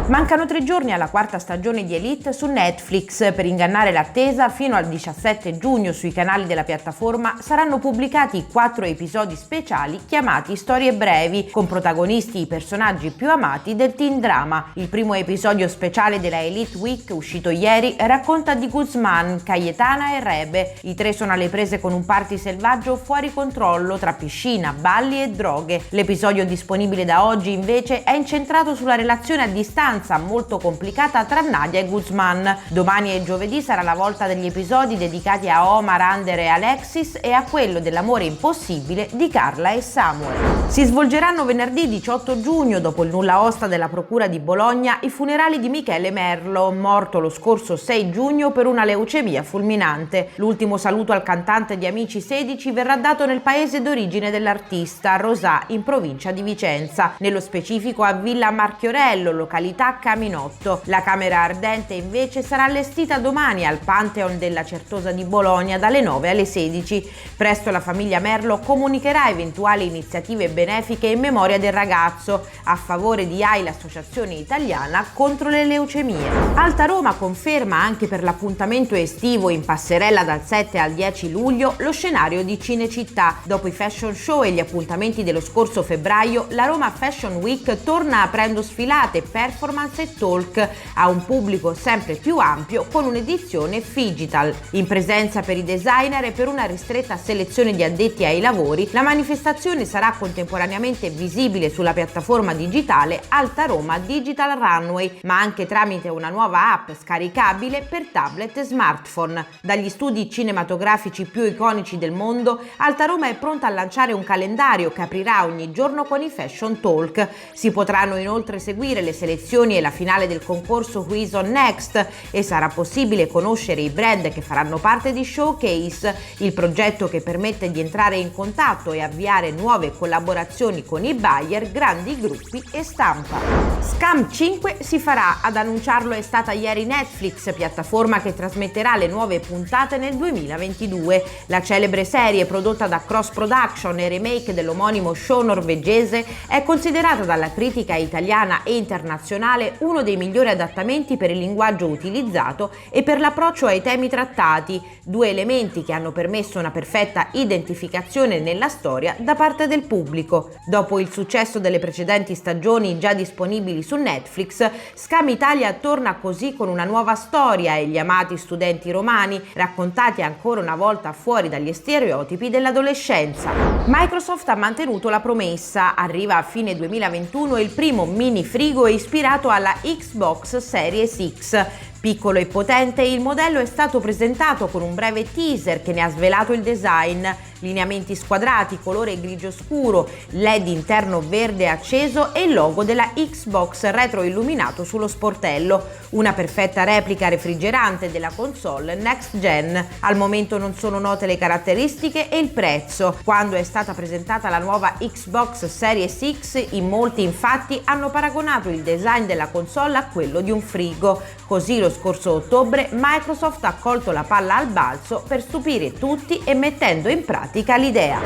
Mancano 3 giorni alla quarta stagione di Elite su Netflix. Per ingannare l'attesa, fino al 17 giugno sui canali della piattaforma saranno pubblicati 4 episodi speciali chiamati Storie brevi, con protagonisti i personaggi più amati del teen drama. Il primo episodio speciale della Elite Week, uscito ieri, racconta di Guzman, Cayetana e Rebe. I 3 sono alle prese con un party selvaggio fuori controllo tra piscina, balli e droghe. L'episodio disponibile da oggi, invece, è incentrato sulla relazione a distanza molto complicata tra Nadia e Guzman. Domani e giovedì sarà la volta degli episodi dedicati a Omar, Ander e Alexis e a quello dell'amore impossibile di Carla e Samuel. Si svolgeranno venerdì 18 giugno, dopo il nulla osta della Procura di Bologna, i funerali di Michele Merlo, morto lo scorso 6 giugno per una leucemia fulminante. L'ultimo saluto al cantante di Amici 16 verrà dato nel paese d'origine dell'artista, Rosà, in provincia di Vicenza, nello specifico a Villa Marchiorello, località Caminotto. La camera ardente invece sarà allestita domani al Pantheon della Certosa di Bologna dalle 9 alle 16. Presto la famiglia Merlo comunicherà eventuali iniziative benefiche in memoria del ragazzo, a favore di AI, l'associazione italiana contro le leucemie. Alta Roma conferma anche per l'appuntamento estivo in passerella dal 7 al 10 luglio lo scenario di Cinecittà. Dopo i fashion show e gli appuntamenti dello scorso febbraio, la Roma Fashion Week torna aprendo sfilate, performance e talk a un pubblico sempre più ampio, con un'edizione digital. In presenza per i designer e per una ristretta selezione di addetti ai lavori, la manifestazione sarà contemporaneamente visibile sulla piattaforma digitale Alta Roma Digital Runway, ma anche tramite una nuova app scaricabile per tablet e smartphone. Dagli studi cinematografici più iconici del mondo, Alta Roma è pronta a lanciare un calendario che aprirà ogni giorno con i fashion talk. Si potranno inoltre seguire le selezioni e la finale del concorso Who is on Next e sarà possibile conoscere i brand che faranno parte di Showcase, il progetto che permette di entrare in contatto e avviare nuove collaborazioni con i buyer, grandi gruppi e stampa. Scam 5 si farà, ad annunciarlo è stata ieri Netflix, piattaforma che trasmetterà le nuove puntate nel 2022. La celebre serie, prodotta da Cross Production e remake dell'omonimo show norvegese, è considerata dalla critica italiana e internazionale uno dei migliori adattamenti per il linguaggio utilizzato e per l'approccio ai temi trattati, 2 elementi che hanno permesso una perfetta identificazione nella storia da parte del pubblico. Dopo il successo delle precedenti stagioni già disponibili su Netflix, Scam Italia torna così con una nuova storia e gli amati studenti romani, raccontati ancora una volta fuori dagli stereotipi dell'adolescenza. Microsoft ha mantenuto la promessa, arriva a fine 2021 il primo mini frigo ispirato alla Xbox Series X. Piccolo e potente, il modello è stato presentato con un breve teaser che ne ha svelato il design. Lineamenti squadrati, colore grigio scuro, LED interno verde acceso e il logo della Xbox retroilluminato sullo sportello. Una perfetta replica refrigerante della console next gen. Al momento non sono note le caratteristiche e il prezzo. Quando è stata presentata la nuova Xbox Series X, in molti infatti hanno paragonato il design della console a quello di un frigo. Così lo scorso ottobre Microsoft ha colto la palla al balzo per stupire tutti e mettendo in pratica l'idea.